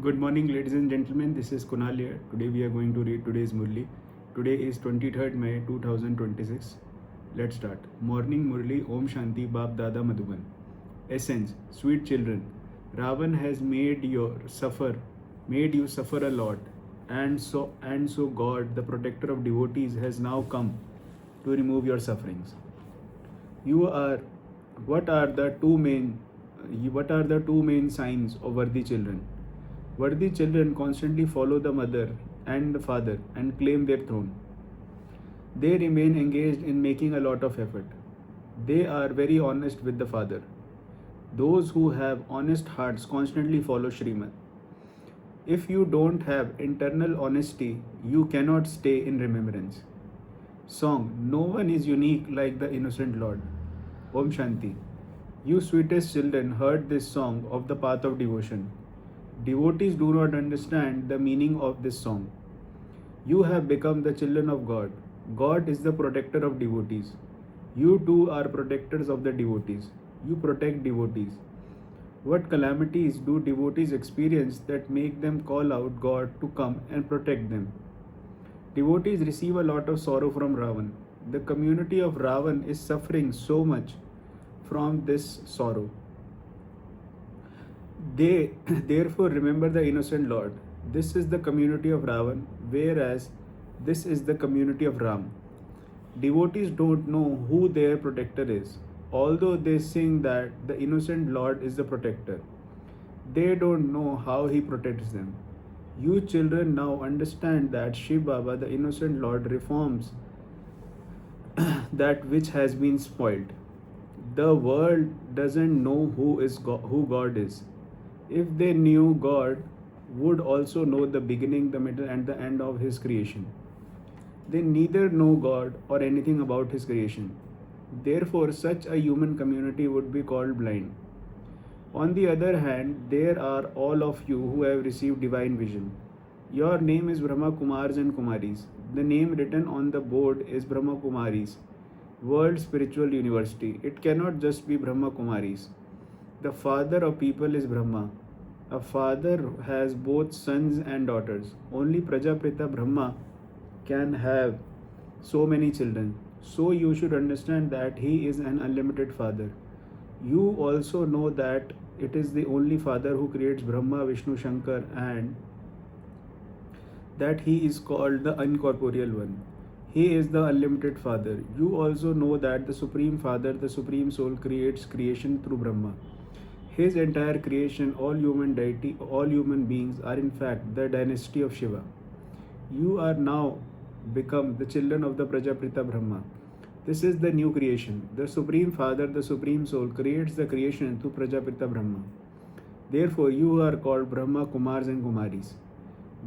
Good morning, ladies and gentlemen. This is Kunal here. Today we are going to read today's Murli. Today is 23rd May 2026. Let's start. Morning Murli Om Shanti Bap Dada Madhuban. Essence, sweet children, Ravan has made you suffer a lot, and so God, the protector of devotees, has now come to remove your sufferings. You are what are the two main what are the two main signs of worthy children? Worthy children constantly follow the mother and the father and claim their throne. They remain engaged in making a lot of effort. They are very honest with the father. Those who have honest hearts constantly follow Srimad. If you don't have internal honesty, you cannot stay in remembrance. Song, no one is unique like the innocent Lord. Om Shanti. You sweetest children heard this song of the path of devotion. Devotees do not understand the meaning of this song. You have become the children of God. God is the protector of devotees. You too are protectors of the devotees. You protect devotees. What calamities do devotees experience that make them call out God to come and protect them? Devotees receive a lot of sorrow from Ravan. The community of Ravan is suffering so much from this sorrow. They therefore remember the innocent Lord. This is the community of Ravan, whereas this is the community of Ram. Devotees don't know who their protector is, although they sing that the innocent Lord is the protector. They don't know how he protects them. You children now understand that Shiv Baba, the innocent Lord, reforms that which has been spoiled. The world doesn't know who God is. If they knew God, would also know the beginning, the middle, and the end of His creation. They neither know God or anything about His creation. Therefore, such a human community would be called blind. On the other hand, there are all of you who have received divine vision. Your name is Brahma Kumars and Kumaris. The name written on the board is Brahma Kumaris, World Spiritual University. It cannot just be Brahma Kumaris. The father of people is Brahma. A father has both sons and daughters. Only Prajapita Brahma can have so many children. So you should understand that he is an unlimited father. You also know that it is the only father who creates Brahma, Vishnu, Shankar, and that he is called the uncorporeal one. He is the unlimited father. You also know that the Supreme Father, the Supreme Soul, creates creation through Brahma. His entire creation, all human beings are in fact the dynasty of Shiva. You are now become the children of the Prajapita Brahma. This is the new creation. The Supreme Father, the Supreme Soul, creates the creation through Prajapita Brahma. Therefore, you are called Brahma, Kumars, and Kumaris.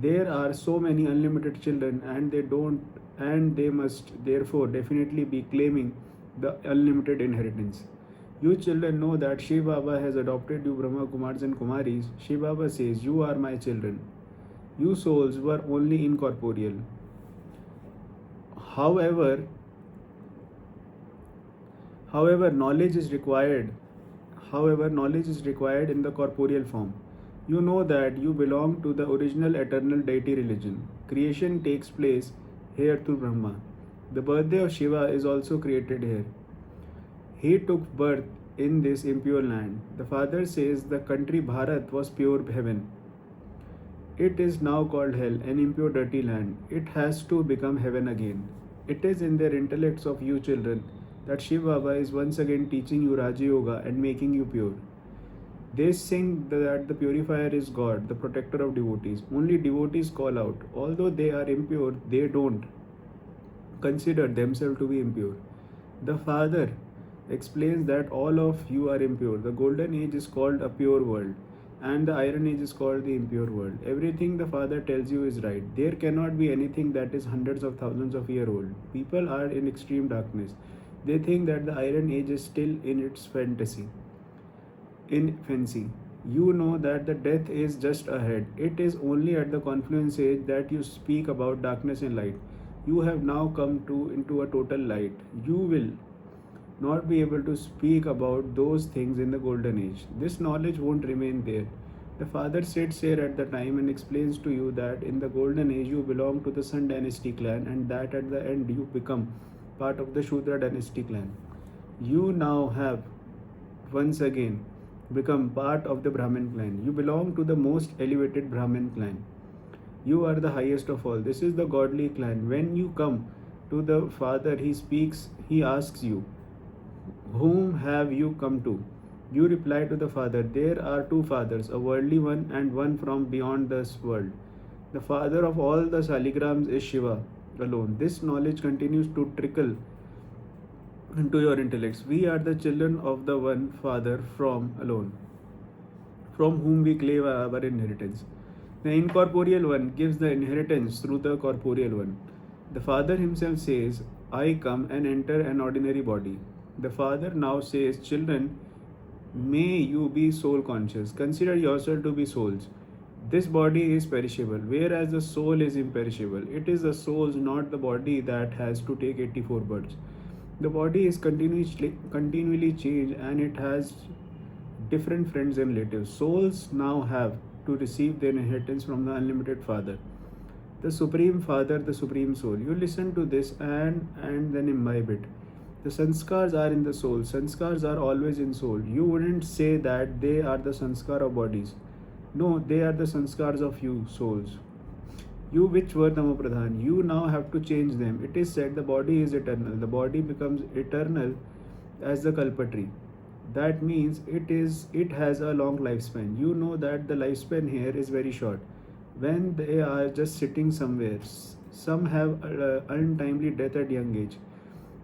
There are so many unlimited children, and they must therefore definitely be claiming the unlimited inheritance. You children know that Shiv Baba has adopted you, Brahma, Kumars, and Kumaris. Shiv Baba says, you are my children. You souls were only incorporeal. However, knowledge is required. Knowledge is required in the corporeal form. You know that you belong to the original eternal deity religion. Creation takes place here through Brahma. The birthday of Shiva is also created here. He took birth in this impure land. The father says the country Bharat was pure heaven. It is now called hell, an impure dirty land. It has to become heaven again. It is in their intellects of you children that Shiv Baba is once again teaching you Raja Yoga and making you pure. They sing that the purifier is God, the protector of devotees. Only devotees call out. Although they are impure, they don't consider themselves to be impure. The Father explains that all of you are impure. The golden age is called a pure world, and the iron age is called the impure world. Everything the Father tells you is right. There cannot be anything that is hundreds of thousands of years old. People are in extreme darkness. They think that the iron age is still in its fancy. You know that the death is just ahead. It is only at the confluence age that you speak about darkness and light. You have now come into a total light. You will not be able to speak about those things in the golden age. This knowledge won't remain there. The father sits here at the time and explains to you that in the golden age you belong to the Sun dynasty clan, and that at the end you become part of the Shudra dynasty clan. You now have once again become part of the Brahmin clan. You belong to the most elevated Brahmin clan. You are the highest of all. This is the godly clan. When you come to the father, he speaks, he asks you, whom have you come to? You reply to the father, there are two fathers, a worldly one and one from beyond this world. The father of all the saligrams is Shiva alone. This knowledge continues to trickle into your intellects. We are the children of the one father from alone, from whom we claim our inheritance. The incorporeal one gives the inheritance through the corporeal one. The Father himself says, I come and enter an ordinary body. The Father now says, children, may you be soul conscious. Consider yourself to be souls. This body is perishable, whereas the soul is imperishable. It is the souls, not the body, that has to take 84 births. The body is continually changed and it has different friends and relatives. Souls now have to receive their inheritance from the unlimited Father, the Supreme Father, the Supreme Soul. You listen to this and then imbibe it. The sanskars are in the soul. Sanskars are always in soul. You wouldn't say that they are the sanskar of bodies. No, they are the sanskars of you, souls. You which were Tamopradhan, you now have to change them. It is said the body is eternal. The body becomes eternal as the kalpatri. That means it has a long lifespan. You know that the lifespan here is very short. When they are just sitting somewhere, some have untimely death at young age.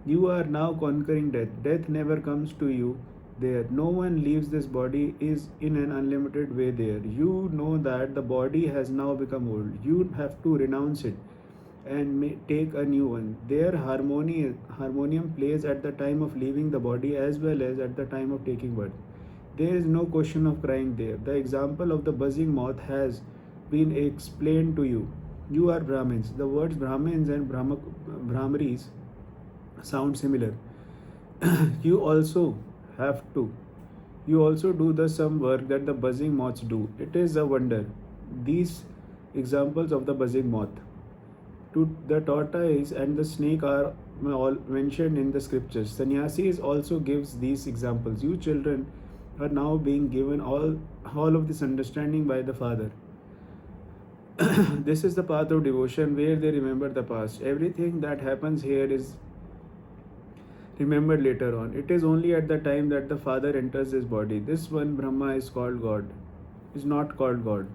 You are now conquering death. Death never comes to you there. No one leaves this body is in an unlimited way there. You know that the body has now become old. You have to renounce it and take a new one. Their harmonium plays at the time of leaving the body as well as at the time of taking birth. There is no question of crying there. The example of the buzzing moth has been explained to you. You are Brahmins. The words Brahmins and Brahmaris sound similar. you also have to. You also do the some work that the buzzing moths do. It is a wonder. These examples of the buzzing moth. To the tortoise and the snake are all mentioned in the scriptures. Sannyasis also gives these examples. You children are now being given all of this understanding by the Father. This is the path of devotion where they remember the past. Everything that happens here is remembered later on. It is only at the time that the Father enters his body. This one Brahma is called God, is not called God.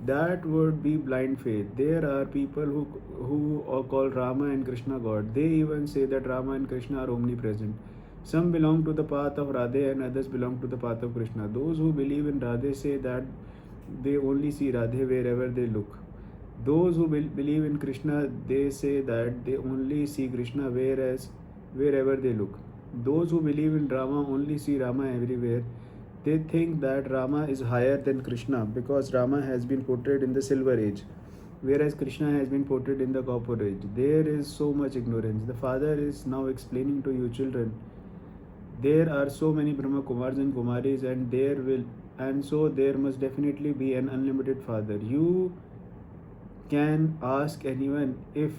That would be blind faith. There are people who call Rama and Krishna God. They even say that Rama and Krishna are omnipresent. Some belong to the path of Radhe and others belong to the path of Krishna. Those who believe in Radhe say that they only see Radhe wherever they look. Those who believe in Krishna, they say that they only see Krishna wherever they look. Those who believe in Rama only see Rama everywhere. They think that Rama is higher than Krishna because Rama has been portrayed in the silver age, whereas Krishna has been portrayed in the copper age. There is so much ignorance. The Father is now explaining to you children, there are so many Brahma Kumars and Kumaris and so there must definitely be an unlimited Father. You can ask anyone if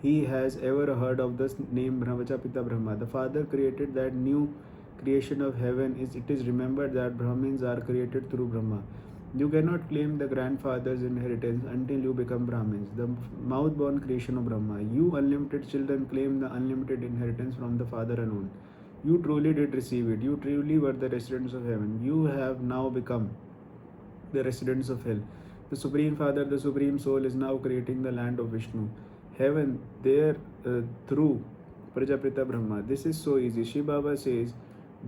he has ever heard of the name Brahmachapita Brahma. The Father created that new creation of heaven. It is remembered that Brahmins are created through Brahma. You cannot claim the grandfather's inheritance until you become Brahmins, the mouth-born creation of Brahma. You unlimited children claim the unlimited inheritance from the Father alone. You truly did receive it. You truly were the residents of heaven. You have now become the residents of hell. The Supreme Father, the Supreme Soul, is now creating the land of Vishnu. Heaven there through Prajapita Brahma. This is so easy. Shiv Baba says,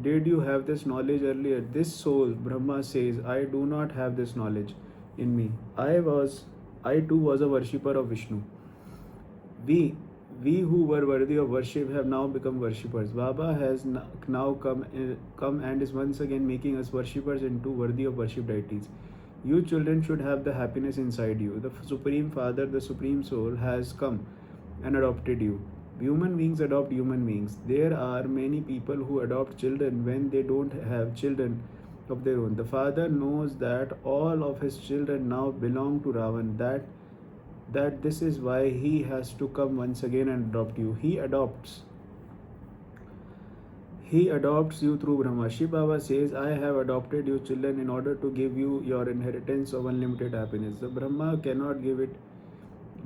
did you have this knowledge earlier? This soul, Brahma says, I do not have this knowledge in me. I too was a worshipper of Vishnu. We who were worthy of worship have now become worshippers. Baba has now come and is once again making us worshippers into worthy of worship deities. You children should have the happiness inside you. The Supreme Father, the Supreme Soul, has come and adopted you. Human beings adopt human beings. There are many people who adopt children when they don't have children of their own. The father knows that all of his children now belong to Ravan, that this is why he has to come once again and adopt you. He adopts you through Brahma. Shiv Baba says, I have adopted you children in order to give you your inheritance of unlimited happiness. The Brahma cannot give it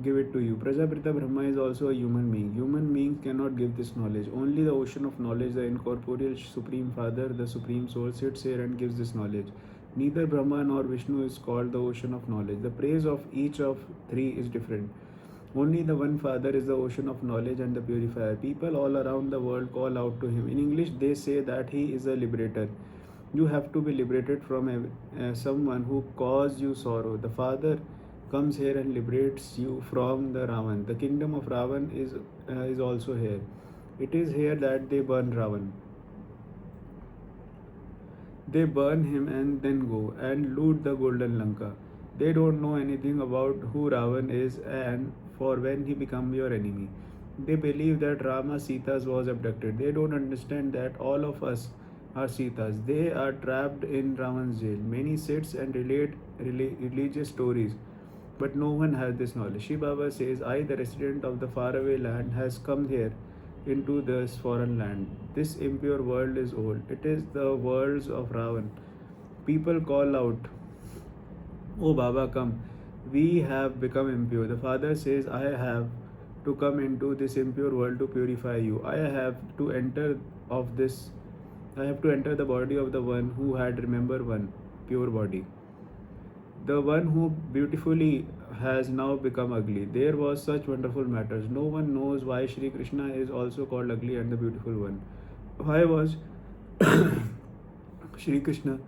to you. Prajapita Brahma is also a human being. Human beings cannot give this knowledge. Only the ocean of knowledge, the incorporeal Supreme Father, the Supreme Soul, sits here and gives this knowledge. Neither Brahma nor Vishnu is called the ocean of knowledge. The praise of each of three is different. Only the one Father is the ocean of knowledge and the purifier. People all around the world call out to him. In English, they say that he is a liberator. You have to be liberated from someone who caused you sorrow. The Father comes here and liberates you from the Ravan. The kingdom of Ravan is also here. It is here that they burn Ravan. They burn him and then go and loot the golden Lanka. They don't know anything about who Ravan is and for when he become your enemy. They believe that Rama Sita's was abducted. They don't understand that all of us are Sitas. They are trapped in Ravan's jail. Many sits and relate religious stories, but no one has this knowledge. Shiv Baba says, I, the resident of the faraway land, has come here into this foreign land. This impure world is old. It is the worlds of Ravan. People call out, Oh Baba, come. We have become impure. The Father says, I have to come into this impure world to purify you. I have to enter the body of the one who had remember one pure body. The one who beautifully has now become ugly. There was such wonderful matters. No one knows why Shri Krishna is also called ugly and the beautiful one. Why was Shri Krishna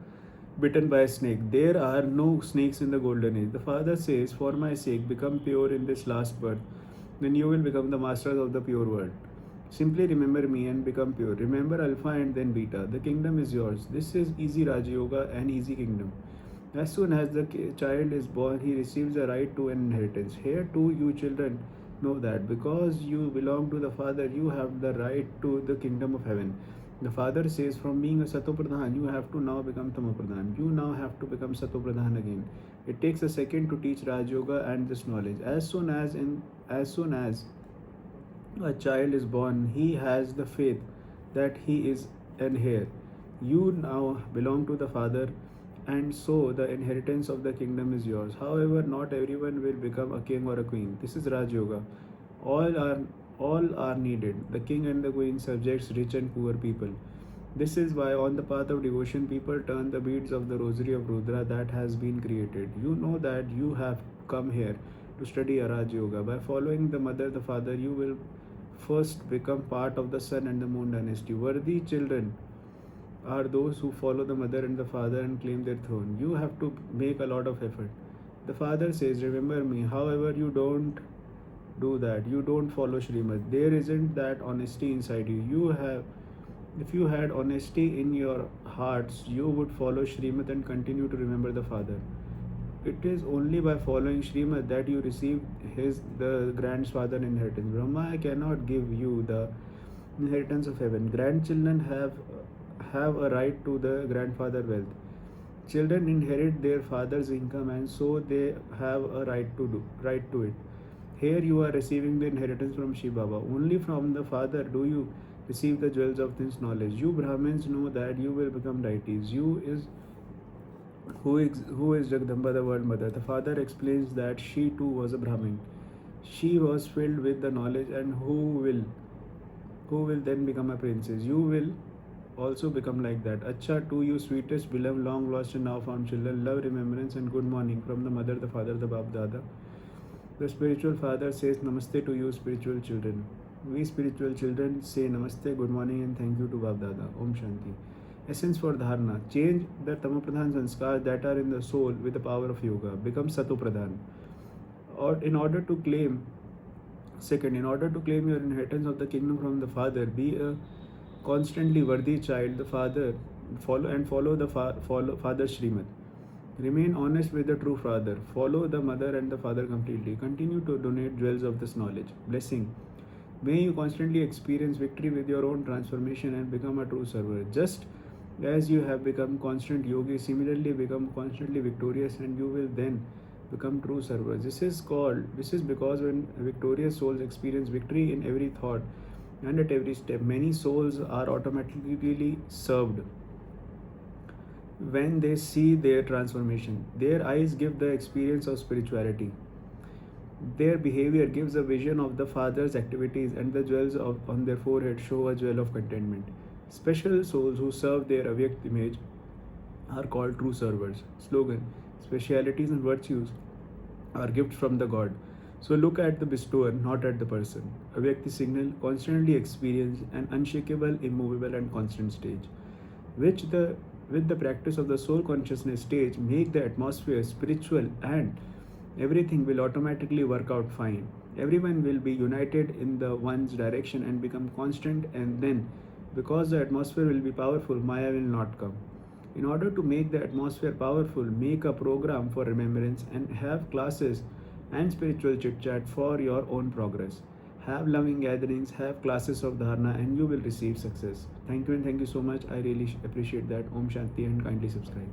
bitten by a snake? There are no snakes in the golden age. The Father says, for my sake, become pure in this last birth. Then you will become the masters of the pure world. Simply remember me and become pure. Remember Alpha and then Beta. The kingdom is yours. This is easy Raja Yoga and easy kingdom. As soon as the child is born, he receives a right to an inheritance. Here too, you children know that because you belong to the Father, you have the right to the kingdom of heaven. The Father says, from being a Satopradhan, you have to now become Tamopradhan. You now have to become Satopradhan again. It takes a second to teach Raj Yoga and this knowledge. As soon as a child is born, he has the faith that he is an heir. You now belong to the Father, and so the inheritance of the kingdom is yours. However, not everyone will become a king or a queen. This is Raj Yoga. All are needed. The king and the queen, subjects, rich and poor people. This is why on the path of devotion people turn the beads of the rosary of Rudra that has been created. You know that you have come here to study Raj Yoga. By following the mother, the father, you will first become part of the sun and the moon dynasty. Worthy children are those who follow the mother and the father and claim their throne. You have to make a lot of effort. The father says, remember me. However, you don't do that. You don't follow Srimad. There isn't that honesty inside you. If you had honesty in your hearts, you would follow Srimad and continue to remember the Father. It is only by following Srimad that you receive the grandfather inheritance. Brahma cannot give you the inheritance of heaven. Grandchildren have a right to the grandfather wealth. Children inherit their father's income and so they have a right to it. Here you are receiving the inheritance from Shiv Baba. Only from the Father do you receive the jewels of this knowledge. You Brahmins know that you will become deities. Who is Jagdamba, the world mother? The Father explains that she too was a Brahmin. She was filled with the knowledge, and who will then become a princess. You will also become like that. Acha, to you sweetest, beloved, long lost and now found children, love, remembrance and good morning from the mother, the father, the Bab Dada. The spiritual father says Namaste to you spiritual children. We spiritual children say Namaste, good morning and thank you to Bab Dada. Om Shanti. Essence for Dharana. Change the Tamopradhan sanskar that are in the soul with the power of yoga. Become Satopradhan. In order to claim your inheritance of the kingdom from the Father, be a constantly worthy child. The Father follow the Father's Srimad. Remain honest with the true Father. Follow the mother and the father completely. Continue to donate jewels of this knowledge. Blessing. May you constantly experience victory with your own transformation and become a true server. Just As you have become constant yogi, similarly become constantly victorious, and you will then become true servers. This is because when victorious souls experience victory in every thought and at every step, many souls are automatically served when they see their transformation. Their eyes give the experience of spirituality. Their behavior gives a vision of the Father's activities, and the on their forehead show a jewel of contentment. Special souls who serve their avyakt image are called true servers. Slogan: specialities and virtues are gifts from the God. So look at the bestower, not at the person. Avyakti signal constantly experience an unshakable, immovable, and constant stage, which the with the practice of the soul consciousness stage make the atmosphere spiritual, and everything will automatically work out fine. Everyone will be united in the one's direction and become constant, and then because the atmosphere will be powerful, Maya will not come. In order to make the atmosphere powerful, make a program for remembrance and have classes and spiritual chit chat for your own progress. Have loving gatherings, have classes of dharana, and you will receive success. Thank you, and thank you so much. I really appreciate that. Om Shanti, and kindly subscribe.